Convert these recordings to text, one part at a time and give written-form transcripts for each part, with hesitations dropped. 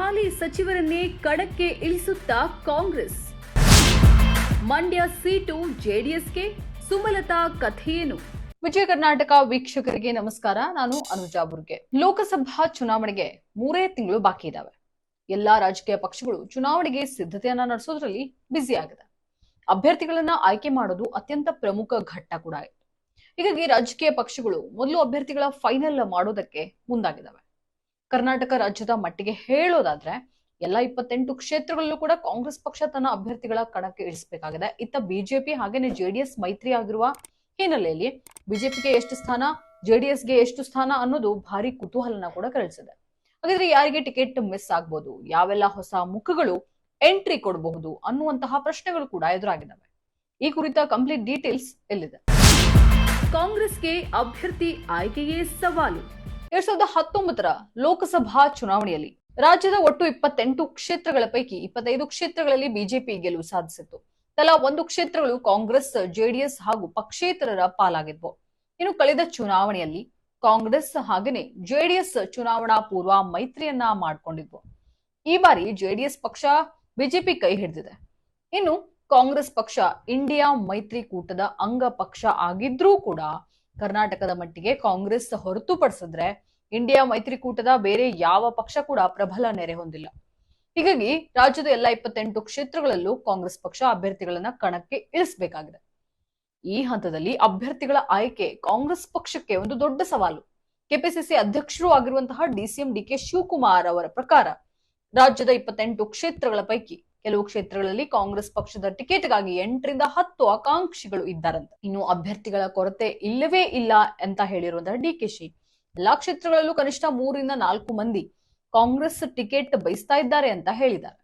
ಹಾಲಿ ಸಚಿವರನ್ನೇ ಕಣಕ್ಕೆ ಇಳಿಸುತ್ತಾ ಕಾಂಗ್ರೆಸ್. ಮಂಡ್ಯ ಸೀಟು ಜೆಡಿಎಸ್ಗೆ, ಸುಮಲತಾ ಕಥೆಯೇನು? ವಿಜಯ ಕರ್ನಾಟಕ ವೀಕ್ಷಕರಿಗೆ ನಮಸ್ಕಾರ. ನಾನು ಅನುಜಾ ಬುರ್ಗೆ. ಲೋಕಸಭಾ ಚುನಾವಣೆಗೆ 3 ತಿಂಗಳು ಬಾಕಿ ಇದಾವೆ. ಎಲ್ಲಾ ರಾಜಕೀಯ ಪಕ್ಷಗಳು ಚುನಾವಣೆಗೆ ಸಿದ್ಧತೆಯನ್ನ ನಡೆಸೋದ್ರಲ್ಲಿ ಬ್ಯುಸಿ ಆಗಿದೆ. ಅಭ್ಯರ್ಥಿಗಳನ್ನ ಆಯ್ಕೆ ಮಾಡೋದು ಅತ್ಯಂತ ಪ್ರಮುಖ ಘಟ್ಟ ಕೂಡ ಆಗಿದೆ. ಹೀಗಾಗಿ ರಾಜಕೀಯ ಪಕ್ಷಗಳು ಮೊದಲು ಅಭ್ಯರ್ಥಿಗಳ ಫೈನಲ್ ಮಾಡೋದಕ್ಕೆ ಮುಂದಾಗಿದ್ದಾವೆ. ಕರ್ನಾಟಕ ರಾಜ್ಯದ ಮಟ್ಟಿಗೆ ಹೇಳೋದಾದ್ರೆ ಎಲ್ಲ 28 ಕ್ಷೇತ್ರಗಳಲ್ಲೂ ಕೂಡ ಕಾಂಗ್ರೆಸ್ ಪಕ್ಷ ತನ್ನ ಅಭ್ಯರ್ಥಿಗಳ ಕಣಕ್ಕೆ ಇಳಿಸಬೇಕಾಗಿದೆ. ಇತ್ತ ಬಿಜೆಪಿ ಹಾಗೇನೆ ಜೆಡಿಎಸ್ ಮೈತ್ರಿ ಆಗಿರುವ ಹಿನ್ನೆಲೆಯಲ್ಲಿ ಬಿಜೆಪಿಗೆ ಎಷ್ಟು ಸ್ಥಾನ, ಜೆಡಿಎಸ್ಗೆ ಎಷ್ಟು ಸ್ಥಾನ ಅನ್ನೋದು ಭಾರಿ ಕುತೂಹಲನ ಕೂಡ ಕೆರಳಿಸಿದೆ. ಹಾಗಾದ್ರೆ ಯಾರಿಗೆ ಟಿಕೆಟ್ ಮಿಸ್ ಆಗ್ಬೋದು, ಯಾವೆಲ್ಲ ಹೊಸ ಮುಖಗಳು ಎಂಟ್ರಿ ಕೊಡಬಹುದು ಅನ್ನುವಂತಹ ಪ್ರಶ್ನೆಗಳು ಕೂಡ ಎದುರಾಗಿದ್ದಾವೆ. ಈ ಕುರಿತ ಕಂಪ್ಲೀಟ್ ಡೀಟೇಲ್ಸ್ ಎಲ್ಲಿದೆ. ಕಾಂಗ್ರೆಸ್ಗೆ ಅಭ್ಯರ್ಥಿ ಆಯ್ಕೆಯೇ ಸವಾಲು. 2019ರ ಲೋಕಸಭಾ ಚುನಾವಣೆಯಲ್ಲಿ ರಾಜ್ಯದ ಒಟ್ಟು 28 ಕ್ಷೇತ್ರಗಳ ಪೈಕಿ 25 ಕ್ಷೇತ್ರಗಳಲ್ಲಿ ಬಿಜೆಪಿ ಗೆಲುವು ಸಾಧಿಸಿತ್ತು. ತಲಾ 1 ಕ್ಷೇತ್ರಗಳು ಕಾಂಗ್ರೆಸ್, ಜೆಡಿಎಸ್ ಹಾಗೂ ಪಕ್ಷೇತರರ ಪಾಲಾಗಿದ್ವು. ಇನ್ನು ಕಳೆದ ಚುನಾವಣೆಯಲ್ಲಿ ಕಾಂಗ್ರೆಸ್ ಹಾಗೆಯೇ ಜೆಡಿಎಸ್ ಚುನಾವಣಾ ಪೂರ್ವ ಮೈತ್ರಿಯನ್ನ ಮಾಡಿಕೊಂಡಿದ್ವು. ಈ ಬಾರಿ ಜೆಡಿಎಸ್ ಪಕ್ಷ ಬಿಜೆಪಿ ಕೈ ಹಿಡಿದಿದೆ. ಇನ್ನು ಕಾಂಗ್ರೆಸ್ ಪಕ್ಷ ಇಂಡಿಯಾ ಮೈತ್ರಿಕೂಟದ ಅಂಗ ಪಕ್ಷ ಆಗಿದ್ರೂ ಕೂಡ ಕರ್ನಾಟಕದ ಮಟ್ಟಿಗೆ ಕಾಂಗ್ರೆಸ್ ಹೊರತುಪಡಿಸಿದ್ರೆ ಇಂಡಿಯಾ ಮೈತ್ರಿಕೂಟದ ಬೇರೆ ಯಾವ ಪಕ್ಷ ಕೂಡ ಪ್ರಬಲ ನೆರೆ ಹೊಂದಿಲ್ಲ. ಹೀಗಾಗಿ ರಾಜ್ಯದ ಎಲ್ಲ 28 ಕ್ಷೇತ್ರಗಳಲ್ಲೂ ಕಾಂಗ್ರೆಸ್ ಪಕ್ಷ ಅಭ್ಯರ್ಥಿಗಳನ್ನ ಕಣಕ್ಕೆ ಇಳಿಸಬೇಕಾಗಿದೆ. ಈ ಹಂತದಲ್ಲಿ ಅಭ್ಯರ್ಥಿಗಳ ಆಯ್ಕೆ ಕಾಂಗ್ರೆಸ್ ಪಕ್ಷಕ್ಕೆ ಒಂದು ದೊಡ್ಡ ಸವಾಲು. ಕೆಪಿಸಿಸಿ ಅಧ್ಯಕ್ಷರು ಆಗಿರುವಂತಹ ಡಿಸಿಎಂ ಡಿಕೆ ಶಿವಕುಮಾರ್ ಅವರ ಪ್ರಕಾರ ರಾಜ್ಯದ 28 ಕ್ಷೇತ್ರಗಳ ಪೈಕಿ ಕೆಲವು ಕ್ಷೇತ್ರಗಳಲ್ಲಿ ಕಾಂಗ್ರೆಸ್ ಪಕ್ಷದ ಟಿಕೆಟ್ಗಾಗಿ 8 ರಿಂದ 10 ಆಕಾಂಕ್ಷಿಗಳು ಇದ್ದಾರಂತೆ. ಇನ್ನು ಅಭ್ಯರ್ಥಿಗಳ ಕೊರತೆ ಇಲ್ಲವೇ ಇಲ್ಲ ಅಂತ ಹೇಳಿರುವಂತಹ ಡಿಕೆಶಿ ಎಲ್ಲಾ ಕ್ಷೇತ್ರಗಳಲ್ಲೂ ಕನಿಷ್ಠ 3 ರಿಂದ 4 ಮಂದಿ ಕಾಂಗ್ರೆಸ್ ಟಿಕೆಟ್ ಬಯಸ್ತಾ ಇದ್ದಾರೆ ಅಂತ ಹೇಳಿದ್ದಾರೆ.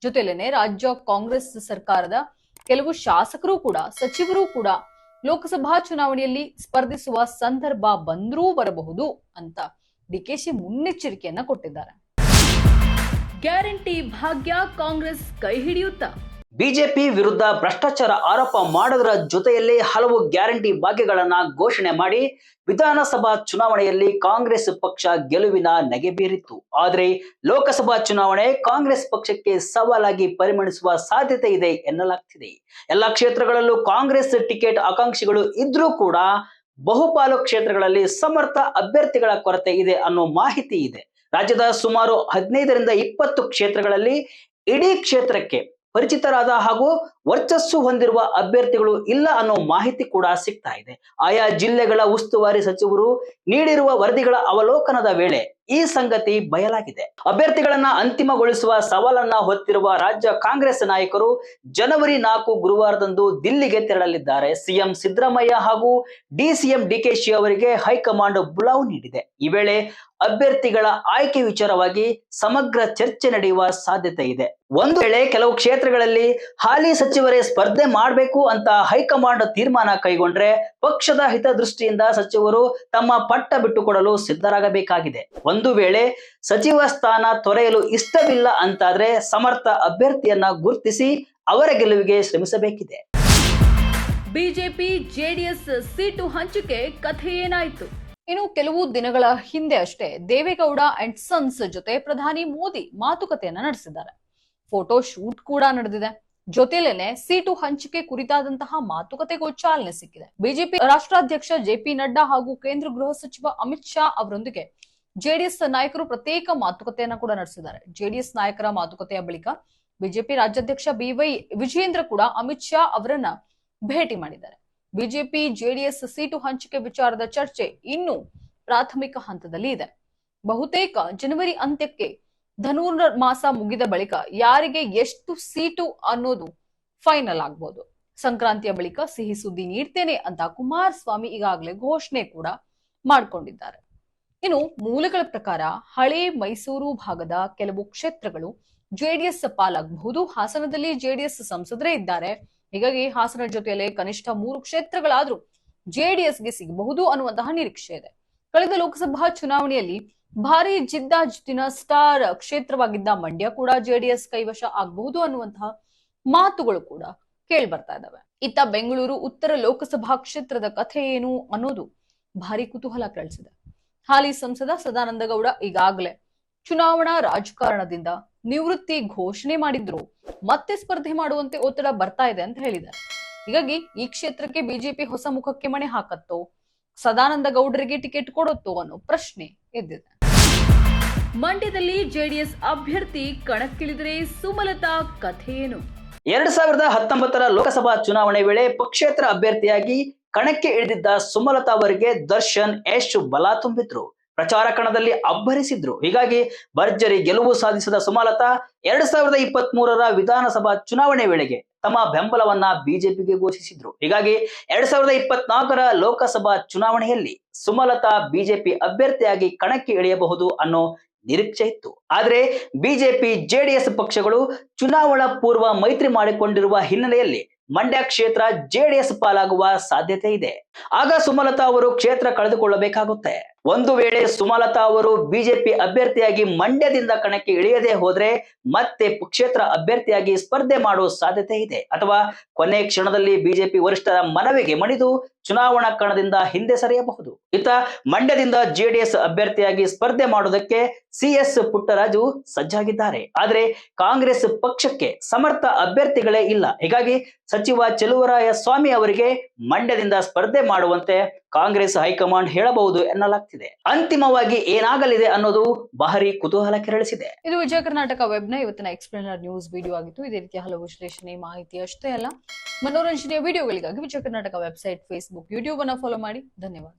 ಜೊತೆಲೇನೆ ರಾಜ್ಯ ಕಾಂಗ್ರೆಸ್ ಸರ್ಕಾರದ ಕೆಲವು ಶಾಸಕರು ಕೂಡ, ಸಚಿವರು ಕೂಡ ಲೋಕಸಭಾ ಚುನಾವಣೆಯಲ್ಲಿ ಸ್ಪರ್ಧಿಸುವ ಸಂದರ್ಭ ಬಂದರೂ ಬರಬಹುದು ಅಂತ ಡಿಕೆಶಿ ಮುನ್ನೆಚ್ಚರಿಕೆಯನ್ನ ಕೊಟ್ಟಿದ್ದಾರೆ. ಗ್ಯಾರಂಟಿ ಭಾಗ್ಯ ಕಾಂಗ್ರೆಸ್ ಕೈ ಹಿಡಿಯುತ್ತಾ? ಬಿಜೆಪಿ ವಿರುದ್ಧ ಭ್ರಷ್ಟಾಚಾರ ಆರೋಪ ಮಾಡೋದರ ಜೊತೆಯಲ್ಲಿ ಹಲವು ಗ್ಯಾರಂಟಿ ಭಾಗ್ಯಗಳನ್ನ ಘೋಷಣೆ ಮಾಡಿ ವಿಧಾನಸಭಾ ಚುನಾವಣೆಯಲ್ಲಿ ಕಾಂಗ್ರೆಸ್ ಪಕ್ಷ ಗೆಲುವಿನ ನಗೆ ಬೀರಿತ್ತು. ಆದರೆ ಲೋಕಸಭಾ ಚುನಾವಣೆ ಕಾಂಗ್ರೆಸ್ ಪಕ್ಷಕ್ಕೆ ಸವಾಲಾಗಿ ಪರಿಣಮಿಸುವ ಸಾಧ್ಯತೆ ಇದೆ ಎನ್ನಲಾಗ್ತಿದೆ. ಎಲ್ಲ ಕ್ಷೇತ್ರಗಳಲ್ಲೂ ಕಾಂಗ್ರೆಸ್ ಟಿಕೆಟ್ ಆಕಾಂಕ್ಷಿಗಳು ಇದ್ರೂ ಕೂಡ ಬಹುಪಾಲು ಕ್ಷೇತ್ರಗಳಲ್ಲಿ ಸಮರ್ಥ ಅಭ್ಯರ್ಥಿಗಳ ಕೊರತೆ ಇದೆ ಅನ್ನೋ ಮಾಹಿತಿ ಇದೆ. ರಾಜ್ಯದ ಸುಮಾರು 15 ರಿಂದ 20 ಕ್ಷೇತ್ರಗಳಲ್ಲಿ ಇಡೀ ಕ್ಷೇತ್ರಕ್ಕೆ ಪರಿಚಿತರಾದ ಹಾಗೂ ವರ್ಚಸ್ಸು ಹೊಂದಿರುವ ಅಭ್ಯರ್ಥಿಗಳು ಇಲ್ಲ ಅನ್ನೋ ಮಾಹಿತಿ ಕೂಡ ಸಿಗ್ತಾ ಇದೆ. ಆಯಾ ಜಿಲ್ಲೆಗಳ ಉಸ್ತುವಾರಿ ಸಚಿವರು ನೀಡಿರುವ ವರದಿಗಳ ಅವಲೋಕನದ ವೇಳೆ ಈ ಸಂಗತಿ ಬಯಲಾಗಿದೆ. ಅಭ್ಯರ್ಥಿಗಳನ್ನ ಅಂತಿಮಗೊಳಿಸುವ ಸವಾಲನ್ನ ಹೊತ್ತಿರುವ ರಾಜ್ಯ ಕಾಂಗ್ರೆಸ್ ನಾಯಕರು ಜನವರಿ 4 ಗುರುವಾರದಂದು ದಿಲ್ಲಿಗೆ ತೆರಳಲಿದ್ದಾರೆ. ಸಿಎಂ ಸಿದ್ದರಾಮಯ್ಯ ಹಾಗೂ ಡಿಸಿಎಂ ಡಿಕೆಶಿ ಅವರಿಗೆ ಹೈಕಮಾಂಡ್ ಬುಲಾವ್ ನೀಡಿದೆ. ಈ ವೇಳೆ ಅಭ್ಯರ್ಥಿಗಳ ಆಯ್ಕೆ ವಿಚಾರವಾಗಿ ಸಮಗ್ರ ಚರ್ಚೆ ನಡೆಯುವ ಸಾಧ್ಯತೆ ಇದೆ. ಒಂದು ವೇಳೆ ಕೆಲವು ಕ್ಷೇತ್ರಗಳಲ್ಲಿ ಹಾಲಿ ಸಚಿವರೇ ಸ್ಪರ್ಧೆ ಮಾಡಬೇಕು ಅಂತ ಹೈಕಮಾಂಡ್ ತೀರ್ಮಾನ ಕೈಗೊಂಡ್ರೆ ಪಕ್ಷದ ಹಿತದೃಷ್ಟಿಯಿಂದ ಸಚಿವರು ತಮ್ಮ ಪಟ್ಟ ಬಿಟ್ಟುಕೊಡಲು ಸಿದ್ಧರಾಗಬೇಕಾಗಿದೆ. ಒಂದು ವೇಳೆ ಸಚಿವ ಸ್ಥಾನ ತೊರೆಯಲು ಇಷ್ಟವಿಲ್ಲ ಅಂತಾದ್ರೆ ಸಮರ್ಥ ಅಭ್ಯರ್ಥಿಯನ್ನ ಗುರುತಿಸಿ ಅವರ ಗೆಲುವಿಗೆ ಶ್ರಮಿಸಬೇಕಿದೆ. ಬಿಜೆಪಿ ಜೆಡಿಎಸ್ ಸೀಟು ಹಂಚಿಕೆ ಕಥೆ ಏನಾಯ್ತು? ಇನ್ನು ಕೆಲವು ದಿನಗಳ ಹಿಂದೆ ಅಷ್ಟೇ ದೇವೇಗೌಡ ಅಂಡ್ ಸನ್ಸ್ ಜೊತೆ ಪ್ರಧಾನಿ ಮೋದಿ ಮಾತುಕತೆಯನ್ನ ನಡೆಸಿದ್ದಾರೆ. ಫೋಟೋ ಶೂಟ್ ಕೂಡ ನಡೆದಿದೆ. ಜೊತೆಲೇನೆ ಸೀಟು ಹಂಚಿಕೆ ಕುರಿತಾದಂತಹ ಮಾತುಕತೆಗೂ ಚಾಲನೆ ಸಿಕ್ಕಿದೆ. ಬಿಜೆಪಿ ರಾಷ್ಟ್ರಾಧ್ಯಕ್ಷ ಜೆಪಿ ನಡ್ಡಾ ಹಾಗೂ ಕೇಂದ್ರ ಗೃಹ ಸಚಿವ ಅಮಿತ್ ಶಾ ಅವರೊಂದಿಗೆ ಜೆಡಿಎಸ್ ನಾಯಕರು ಪ್ರತ್ಯೇಕ ಮಾತುಕತೆಯನ್ನ ಕೂಡ ನಡೆಸಿದ್ದಾರೆ. ಜೆಡಿಎಸ್ ನಾಯಕರ ಮಾತುಕತೆಯ ಬಳಿಕ ಬಿಜೆಪಿ ರಾಜ್ಯಾಧ್ಯಕ್ಷ ಬಿವೈ ವಿಜಯೇಂದ್ರ ಕೂಡ ಅಮಿತ್ ಶಾ ಅವರನ್ನ ಭೇಟಿ ಮಾಡಿದ್ದಾರೆ. ಬಿಜೆಪಿ ಜೆಡಿಎಸ್ ಸೀಟು ಹಂಚಿಕೆ ವಿಚಾರದ ಚರ್ಚೆ ಇನ್ನೂ ಪ್ರಾಥಮಿಕ ಹಂತದಲ್ಲಿ ಇದೆ. ಬಹುತೇಕ ಜನವರಿ ಅಂತ್ಯಕ್ಕೆ ಧನುರ್ಮಾಸ ಮುಗಿದ ಬಳಿಕ ಯಾರಿಗೆ ಎಷ್ಟು ಸೀಟು ಅನ್ನೋದು ಫೈನಲ್ ಆಗ್ಬೋದು. ಸಂಕ್ರಾಂತಿಯ ಬಳಿಕ ಸಿಹಿ ಸುದ್ದಿ ನೀಡ್ತೇನೆ ಅಂತ ಕುಮಾರಸ್ವಾಮಿ ಈಗಾಗಲೇ ಘೋಷಣೆ ಕೂಡ ಮಾಡಿಕೊಂಡಿದ್ದಾರೆ. ಇನ್ನು ಮೂಲಗಳ ಪ್ರಕಾರ ಹಳೆ ಮೈಸೂರು ಭಾಗದ ಕೆಲವು ಕ್ಷೇತ್ರಗಳು ಜೆಡಿಎಸ್ ಪಾಲಾಗಬಹುದು. ಹಾಸನದಲ್ಲಿ ಜೆಡಿಎಸ್ ಸಂಸದರೇ ಇದ್ದಾರೆ. ಹೀಗಾಗಿ ಹಾಸನ ಜೊತೆಯಲ್ಲೇ ಕನಿಷ್ಠ 3 ಕ್ಷೇತ್ರಗಳಾದ್ರೂ ಜೆಡಿಎಸ್ಗೆ ಸಿಗಬಹುದು ಅನ್ನುವಂತಹ ನಿರೀಕ್ಷೆ ಇದೆ. ಕಳೆದ ಲೋಕಸಭಾ ಚುನಾವಣೆಯಲ್ಲಿ ಭಾರಿ ಜಿದ್ದಾಜಿದ್ದಿನ ಸ್ಟಾರ್ ಕ್ಷೇತ್ರವಾಗಿದ್ದ ಮಂಡ್ಯ ಕೂಡ ಜೆಡಿಎಸ್ ಕೈವಶ ಆಗಬಹುದು ಅನ್ನುವಂತಹ ಮಾತುಗಳು ಕೂಡ ಕೇಳಿ ಬರ್ತಾ ಇದ್ದಾವೆ. ಇತ್ತ ಬೆಂಗಳೂರು ಉತ್ತರ ಲೋಕಸಭಾ ಕ್ಷೇತ್ರದ ಕಥೆ ಏನು ಅನ್ನೋದು ಭಾರಿ ಕುತೂಹಲ ಕೆರಳಿಸಿದೆ. ಹಾಲಿ ಸಂಸದ ಸದಾನಂದ ಗೌಡ ಈಗಾಗಲೇ ಚುನಾವಣಾ ರಾಜಕಾರಣದಿಂದ ನಿವೃತ್ತಿ ಘೋಷಣೆ ಮಾಡಿದ್ರು. ಮತ್ತೆ ಸ್ಪರ್ಧೆ ಮಾಡುವಂತೆ ಒತ್ತಡ ಬರ್ತಾ ಇದೆ ಅಂತ ಹೇಳಿದ್ದಾರೆ. ಹೀಗಾಗಿ ಈ ಕ್ಷೇತ್ರಕ್ಕೆ ಬಿಜೆಪಿ ಹೊಸ ಮುಖಕ್ಕೆ ಮಣೆ ಹಾಕತ್ತೋ, ಸದಾನಂದ ಗೌಡರಿಗೆ ಟಿಕೆಟ್ ಕೊಡುತ್ತೋ ಅನ್ನೋ ಪ್ರಶ್ನೆ ಎದ್ದಿದೆ. ಮಂಡ್ಯದಲ್ಲಿ ಜೆಡಿಎಸ್ ಅಭ್ಯರ್ಥಿ ಕಣಕ್ಕಿಳಿದರೆ ಸುಮಲತಾ ಕಥೆ ಏನು? 2019 ಲೋಕಸಭಾ ಚುನಾವಣೆ ವೇಳೆ ಪಕ್ಷೇತರ ಅಭ್ಯರ್ಥಿಯಾಗಿ ಕಣಕ್ಕೆ ಇಳಿದಿದ್ದ ಸುಮಲತಾ ಅವರಿಗೆ ದರ್ಶನ್ ಯಶ್ ಬಲ ತುಂಬಿದ್ರು. ಪ್ರಚಾರ ಕಣದಲ್ಲಿ ಅಬ್ಬರಿಸಿದ್ರು. ಹೀಗಾಗಿ ಭರ್ಜರಿ ಗೆಲುವು ಸಾಧಿಸಿದ ಸುಮಲತಾ 2023 ವಿಧಾನಸಭಾ ಚುನಾವಣೆ ವೇಳೆಗೆ ತಮ್ಮ ಬೆಂಬಲವನ್ನ ಬಿಜೆಪಿಗೆ ಘೋಷಿಸಿದ್ರು. ಹೀಗಾಗಿ 2024 ಲೋಕಸಭಾ ಚುನಾವಣೆಯಲ್ಲಿ ಸುಮಲತಾ ಬಿಜೆಪಿ ಅಭ್ಯರ್ಥಿಯಾಗಿ ಕಣಕ್ಕೆ ಇಳಿಯಬಹುದು ಅನ್ನೋ ನಿರೀಕ್ಷೆ ಇತ್ತು. ಆದ್ರೆ ಬಿಜೆಪಿ ಜೆಡಿಎಸ್ ಪಕ್ಷಗಳು ಚುನಾವಣಾ ಪೂರ್ವ ಮೈತ್ರಿ ಮಾಡಿಕೊಂಡಿರುವ ಹಿನ್ನೆಲೆಯಲ್ಲಿ ಮಂಡ್ಯ ಕ್ಷೇತ್ರ ಜೆಡಿಎಸ್ ಪಾಲಾಗುವ ಸಾಧ್ಯತೆ ಇದೆ. ಆಗ ಸುಮಲತಾ ಅವರು ಕ್ಷೇತ್ರ ಕಳೆದುಕೊಳ್ಳಬೇಕಾಗುತ್ತೆ. ಒಂದು ವೇಳೆ ಸುಮಲತಾ ಅವರು ಬಿಜೆಪಿ ಅಭ್ಯರ್ಥಿಯಾಗಿ ಮಂಡ್ಯದಿಂದ ಕಣಕ್ಕೆ ಇಳಿಯದೆ ಹೋದ್ರೆ ಮತ್ತೆ ಕ್ಷೇತ್ರ ಅಭ್ಯರ್ಥಿಯಾಗಿ ಸ್ಪರ್ಧೆ ಮಾಡುವ ಸಾಧ್ಯತೆ ಇದೆ. ಅಥವಾ ಕೊನೆ ಕ್ಷಣದಲ್ಲಿ ಬಿಜೆಪಿ ವರಿಷ್ಠರ ಮನವಿಗೆ ಮಣಿದು ಚುನಾವಣಾ ಕಣದಿಂದ ಹಿಂದೆ ಸರಿಯಬಹುದು. ಇತ್ತ ಮಂಡ್ಯದಿಂದ ಜೆಡಿಎಸ್ ಅಭ್ಯರ್ಥಿಯಾಗಿ ಸ್ಪರ್ಧೆ ಮಾಡುವುದಕ್ಕೆ ಸಿಎಸ್ ಪುಟ್ಟರಾಜು ಸಜ್ಜಾಗಿದ್ದಾರೆ. ಆದ್ರೆ ಕಾಂಗ್ರೆಸ್ ಪಕ್ಷಕ್ಕೆ ಸಮರ್ಥ ಅಭ್ಯರ್ಥಿಗಳೇ ಇಲ್ಲ. ಹೀಗಾಗಿ ಸಚಿವ ಚೆಲುವರಾಯ ಸ್ವಾಮಿ ಅವರಿಗೆ ಮಂಡ್ಯದಿಂದ ಸ್ಪರ್ಧೆ ಮಾಡುವಂತೆ ಕಾಂಗ್ರೆಸ್ ಹೈಕಮಾಂಡ್ ಹೇಳಬಹುದು ಎನ್ನಲಾಗ್ತಿದೆ. ಅಂತಿಮವಾಗಿ ಏನಾಗಲಿದೆ ಅನ್ನೋದು ಭಾರಿ ಕುತೂಹಲ ಕೆರಳಿಸಿದೆ. ಇದು ವಿಜಯ ಕರ್ನಾಟಕ ವೆಬ್ನ ಇವತ್ತಿನ ಎಕ್ಸ್ಪ್ಲೇನರ್ ನ್ಯೂಸ್ ವಿಡಿಯೋ ಆಗಿತ್ತು. ಇದೇ ರೀತಿಯ ಹಲವು ವಿಶ್ಲೇಷಣೆ, ಮಾಹಿತಿ ಅಷ್ಟೇ ಅಲ್ಲ, ಮನೋರಂಜನೆಯ ವಿಡಿಯೋಗಳಿಗಾಗಿ Vijaya Karnataka website, Facebook, YouTube ಅನ್ನು ಫಾಲೋ ಮಾಡಿ. ಧನ್ಯವಾದ.